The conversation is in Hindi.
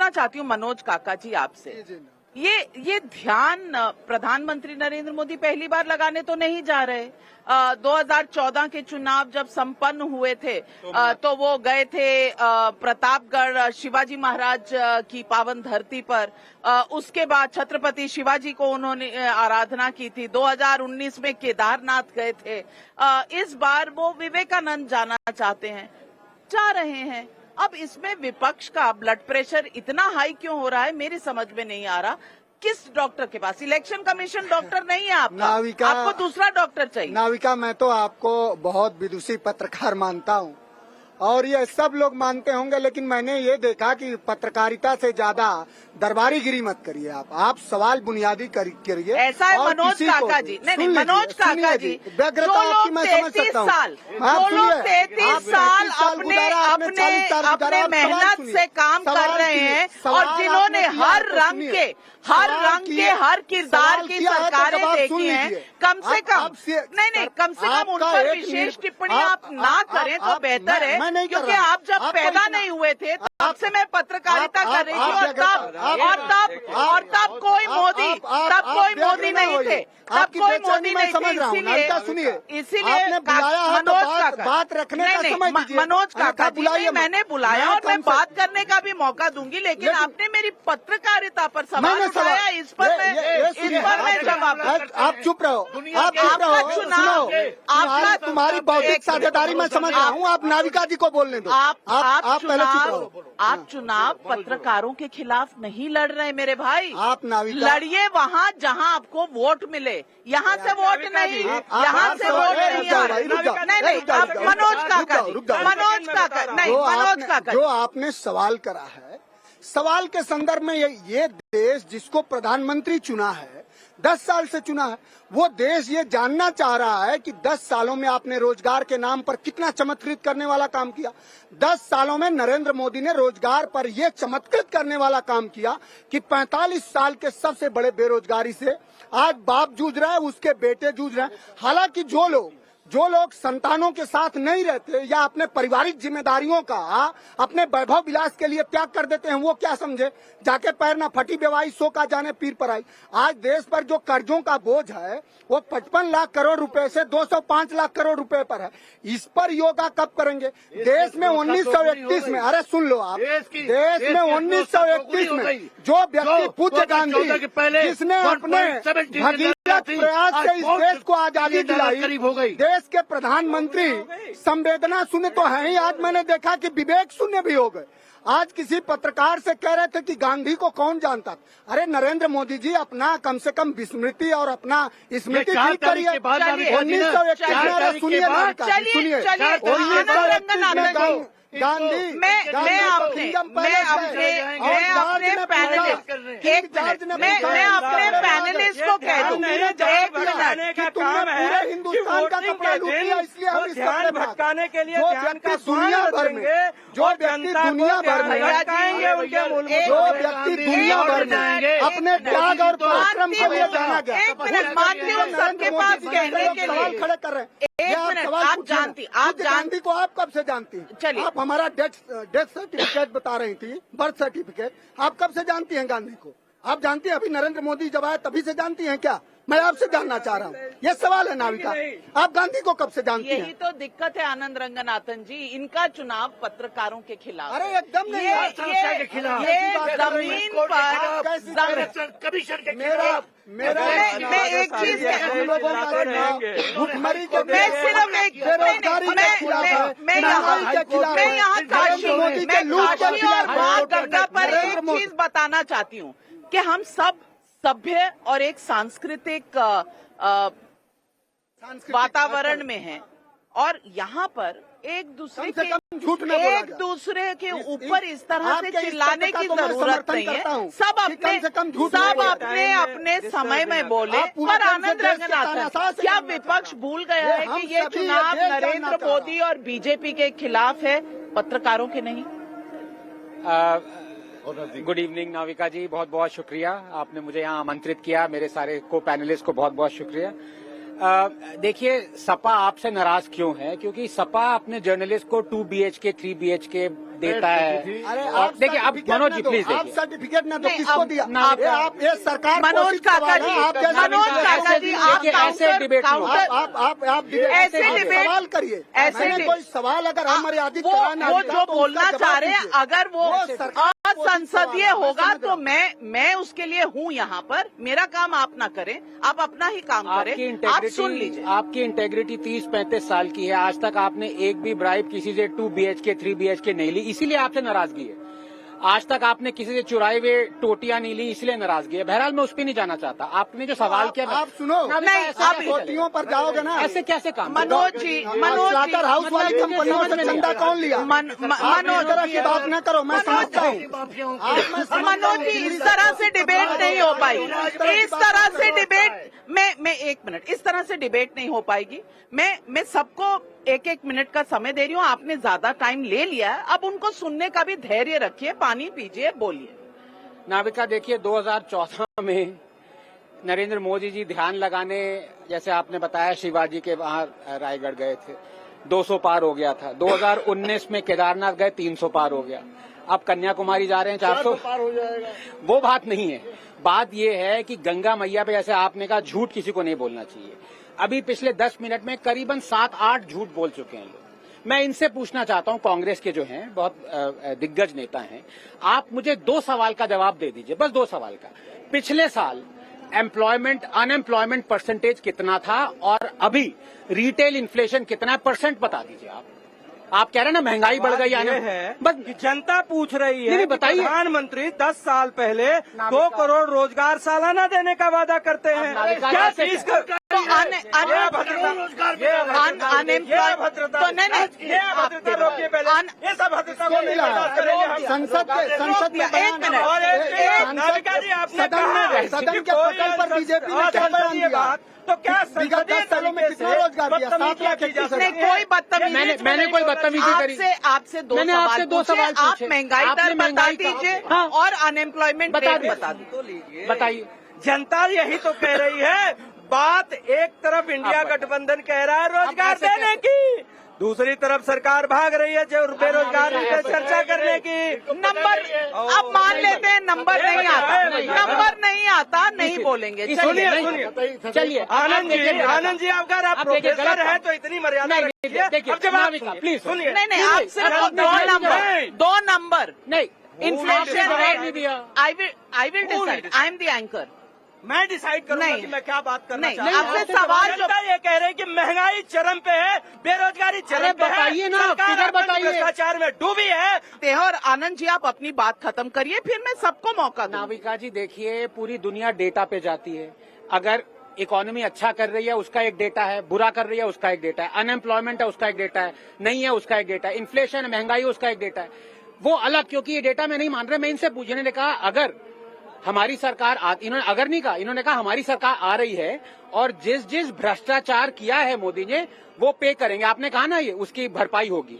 पूछना चाहती हूँ मनोज काका जी आपसे, ये ध्यान प्रधानमंत्री नरेंद्र मोदी पहली बार लगाने तो नहीं जा रहे। 2014 के चुनाव जब संपन्न हुए थे तो वो गए थे प्रतापगढ़ शिवाजी महाराज की पावन धरती पर। उसके बाद छत्रपति शिवाजी को उन्होंने आराधना की थी। 2019 में केदारनाथ गए थे। इस बार वो विवेकानंद जाना चाहते हैं, जा रहे हैं। अब इसमें विपक्ष का ब्लड प्रेशर इतना हाई क्यों हो रहा है, मेरी समझ में नहीं आ रहा। किस डॉक्टर के पास? इलेक्शन कमीशन डॉक्टर नहीं है आपका, आपको दूसरा डॉक्टर चाहिए। नाविका, मैं तो आपको बहुत विदुषी पत्रकार मानता हूँ और ये सब लोग मानते होंगे, लेकिन मैंने ये देखा कि पत्रकारिता से ज्यादा दरबारीगिरी मत करिए। आप सवाल बुनियादी करिए। ऐसा है मनोज काका जी, नहीं मनोज काका जी, व्यग्रता आपकी मैं समझ सकता हूँ। जो लोग 33 साल अपने मेहनत से काम कर रहे हैं और जिन्होंने हर रंग के हर किरदार की सरकारें देखी हैं, कम से कम कम से कम उन पर विशेष टिप्पणी आप ना करें तो बेहतर है, क्योंकि आप जब पैदा नहीं हुए थे तब से मैं पत्रकारिता कर रही थी और तब कोई मोदी नहीं थे, तब कोई मोदी नहीं थे। इसीलिए बात रखने का समय दीजिए। मनोज काका जी, मैंने बुलाया और मैं बात करने का भी मौका दूंगी, लेकिन आपने मेरी पत्रकारिता पर सवाल उठाया, इस पर मैं जवाब। आप चुप रहो, आपका चुनाव, आपका तुम्हारी बौद्धिक साझेदारी मैं समझ रहा हूँ। आप नाविका जी को बोलने दो। आप पहले चुप रहो। आप चुनाव पत्रकारों के खिलाफ नहीं लड़ रहे मेरे भाई। आप नाविका लड़िए वहाँ जहाँ आपको वोट मिले, यहाँ से वोट नहीं, यहाँ से वोट नहीं। आप मनोज काका जो आपने सवाल करा है, सवाल के संदर्भ में ये देश जिसको प्रधानमंत्री चुना है, 10 साल से चुना है, वो देश ये जानना चाह रहा है कि 10 सालों में आपने रोजगार के नाम पर कितना चमत्कृत करने वाला काम किया। 10 सालों में नरेंद्र मोदी ने रोजगार पर ये चमत्कृत करने वाला काम किया कि 45 साल के सबसे बड़े बेरोजगारी से आज बाप जूझ रहा है, उसके बेटे जूझ रहे हैं। हालांकि जो लोग संतानों के साथ नहीं रहते या अपने पारिवारिक जिम्मेदारियों का अपने वैभव विलास के लिए त्याग कर देते हैं, वो क्या समझे, जाके पैर ना फटी बेवाई सो का जाने पीर पर आई। आज देश पर जो कर्जों का बोझ है वो 55 लाख करोड़ रुपए से 205 लाख करोड़ रुपए पर है। इस पर योगा कब करेंगे? देश में 1931 में, अरे सुन लो आप, देश में 1931 में जो व्यक्ति पूज्य गांधी जिसने अपने भगीरथ प्रयास से इस देश को आजादी दिलाई, देश के प्रधानमंत्री संवेदना शून्य तो है ही, आज मैंने देखा कि विवेक शून्य भी हो गए। आज किसी पत्रकार से कह रहे थे कि गांधी को कौन जानता। अरे नरेंद्र मोदी जी, अपना कम से कम विस्मृति और अपना स्मृति ठीक करिए। 1931 सुनिए गांधी मैं अपने पैनलिस्ट को कह दूं, एक मिनट, पूरे हिंदुस्तान का कपड़ा लूट लिया, इसलिए हम ध्यान भटकाने के लिए जो व्यक्ति दुनिया भर में अपने त्याग और परिश्रम के लिए जाना गया, सबके पास कहने के लिए खड़े कर रहे हैं। एक मिनट, आप जानती को आप कब से जानती हैं? चलिए, आप हमारा डेथ सर्टिफिकेट बता रही थी, बर्थ सर्टिफिकेट, आप कब से जानती हैं गांधी को? आप जानती हैं अभी नरेंद्र मोदी जब आए तभी से जानती हैं क्या? मैं आपसे जानना चाह रहा हूँ, ये सवाल है नाविका, आप गांधी को कब से जानती हैं? यही तो दिक्कत है आनंद रंगनाथन जी, इनका चुनाव पत्रकारों के खिलाफ। अरे एकदम नहीं, ये जमीन पर मेरा मैं एक चीज भुखमरी मैं सिर्फ एक मैं यहाँ काशी और मां गंगा पर एक चीज बताना चाहती हूँ कि हम सब सभ्य और एक सांस्कृतिक वातावरण में हैं और यहाँ पर एक दूसरे के ऊपर इस तरह से चिल्लाने की जरूरत नहीं है। सब अपने अपने समय में बोले। पर आनंद रंगनाथन, क्या विपक्ष भूल गया है कि ये चुनाव नरेंद्र मोदी और बीजेपी के खिलाफ है, पत्रकारों के नहीं? गुड इवनिंग नाविका जी, बहुत बहुत शुक्रिया, आपने मुझे यहाँ आमंत्रित किया। मेरे सारे को पैनलिस्ट को बहुत बहुत शुक्रिया। देखिए, सपा आपसे नाराज क्यों है? क्योंकि सपा अपने जर्नलिस्ट को 2 BHK 3 BHK देता है। अरे और देखिए, अब सर्टिफिकेट मनोज न जी दो, प्लीज आप देखिए, सर्टिफिकेट न दो, नहीं, किसको अब दिया? नाविका- आप ये सरकार मनोज पोषित काका सवाल जी, है, आप जैसे मनोज काका जी, आप देखिए, ऐसे काउंटर डिबेट नहीं होता। काउंटर आप ऐसे आप डिबेट- सवाल करिए। ऐसे मैंने डिबेट- कोई सवाल अगर हम मर्यादित वो कराना वो चाहता जो तो बोलना उसका चाह जवाब रहे हैं, दीजिए। अगर वो सरकार असंसदीय पोषित होगा सवाल है, तो मैं उसके लिए हूँ यहाँ पर। मेरा काम आप ना करें, आप अपना ही काम करें। आप सुन लीजिए। आपकी इंटेग्रिटी 30-35 साल की है। आज तक आपने एक भी ब्राइब किसी से 2 BHK 3 BHK नहीं ली, इसीलिए आपसे नाराजगी है। आज तक आपने किसी से चुराए हुए टोटियां नहीं ली, इसलिए नाराजगी है। बहरहाल मैं उस पर नहीं जाना चाहता। आपने जो सवाल किया, आप सुनो, नहीं, ऐसा आप कैसे कोटियों पर जाओगे ना, ऐसे कैसे काम? मनोज जी, स्लाटर हाउस वाली कंपनियों से चंदा कौन लिया? आप इस तरह की बात न करो, मैं समझता हूँ। मनोज जी, इस तरह से डिबेट नहीं हो पाएगी। इस तरह से डिबेट मैं 1 मिनट, इस तरह से डिबेट नहीं हो पाएगी। मैं सबको 1-1 मिनट का समय दे रही हूँ। आपने ज्यादा टाइम ले लिया है, अब उनको सुनने का भी धैर्य रखिए, पानी पीजिए, बोलिए। नाविका देखिए, 2014 में नरेंद्र मोदी जी ध्यान लगाने, जैसे आपने बताया, शिवाजी के वहां रायगढ़ गए थे, 200 पार हो गया था। 2019 में केदारनाथ गए, 300 पार हो गया। अब कन्याकुमारी जा रहे हैं, 400 पार हो जाएगा। वो बात नहीं है। बात यह है कि गंगा मैया पे, जैसे आपने कहा, झूठ किसी को नहीं बोलना चाहिए। अभी पिछले 10 मिनट में करीबन 7-8 झूठ बोल चुके हैं लोग। मैं इनसे पूछना चाहता हूं, कांग्रेस के जो हैं, बहुत दिग्गज नेता हैं, आप मुझे 2 सवाल का जवाब दे दीजिए, बस 2 सवाल का। पिछले साल अनएम्प्लॉयमेंट परसेंटेज कितना था और अभी रिटेल इन्फ्लेशन कितना है, परसेंट बता दीजिए। आप कह रहे हैं ना महंगाई बढ़ गई, ये है बस कि जनता पूछ रही है नहीं, कि बताइए। प्रधानमंत्री 10 साल पहले 2 करोड़ रोजगार सालाना देने का वादा करते हैं। नाविका क्या कैसे चीज क्या? तो अनएम्प्लॉयमेंट तो नहीं, ये अभद्रता रोकिए पहले। ये सब अभद्रता को नहीं बर्दाश्त करेंगे हम। संसद में एक मिनट, और एक नाविका जी, आपने कहा सदन के पटल पर बीजेपी ने क्या बयान दिया? तो क्या विगत 10 सालों में कितना रोजगार दिया? 7 लाख नहीं, कोई बदतमीजी मैंने कोई बदतमीजी करी? आपसे 2 मैंने आपसे 2 सवाल आप पूछे। महंगाई आपने दर बता महंगाई का- दीजिए हाँ। और अनएम्प्लॉयमेंट बता रेट दीजिए। बता दीजिए। बताइए। जनता यही तो कह रही है। बात एक तरफ इंडिया गठबंधन कह रहा है रोजगार ऐसे देने की, दूसरी तरफ सरकार भाग रही है जो बेरोजगारी पे चर्चा करने की। नंबर अब मान लेते हैं, नंबर नहीं आता, नंबर नहीं आता, नहीं बोलेंगे। सुनिए चलिए, सुनिए चलिए, आनंद जी अगर आप देखिए, प्रोफेसर गलत है तो इतनी मर्यादा नहीं, रखिए। देखिए, अब जवाब नाविका, सुनिए, प्लीज। सुनिए। नहीं, आप सिर्फ 2 नंबर नहीं, इन्फ्लेशन जवाब नहीं रेट। दिया। I will decide, I am the anchor. मैं डिसाइड करूंगा नहीं। कि मैं क्या बात करना नहीं, चाहता हूं। आपसे सवाल जो- जनता ये कह रहे हैं कि महंगाई चरम पे है, बेरोजगारी चरम पे है, बताइए ना, सरकार फिगर अपन बताइए। भ्रष्टाचार में डूबी है। और आनंद जी, आप अपनी बात खत्म करिए, फिर मैं सबको मौका दूंगा। नाविका जी देखिए, पूरी दुनिया डेटा पे जाती है। अगर इकोनॉमी अच्छा कर रही है उसका एक डेटा है, बुरा कर रही है उसका एक डेटा है, अनएम्प्लॉयमेंट है उसका एक डेटा है, नहीं है उसका एक डेटा है, इन्फ्लेशन महंगाई है उसका एक डेटा है। वो अलग, क्योंकि ये डेटा मैं नहीं मान रहा। मैं इनसे पूछने ने कहा, अगर हमारी सरकार इन्होंने अगर नहीं कहा, इन्होंने कहा हमारी सरकार आ रही है और जिस भ्रष्टाचार किया है मोदी ने वो पे करेंगे। आपने कहा ना, ये उसकी भरपाई होगी।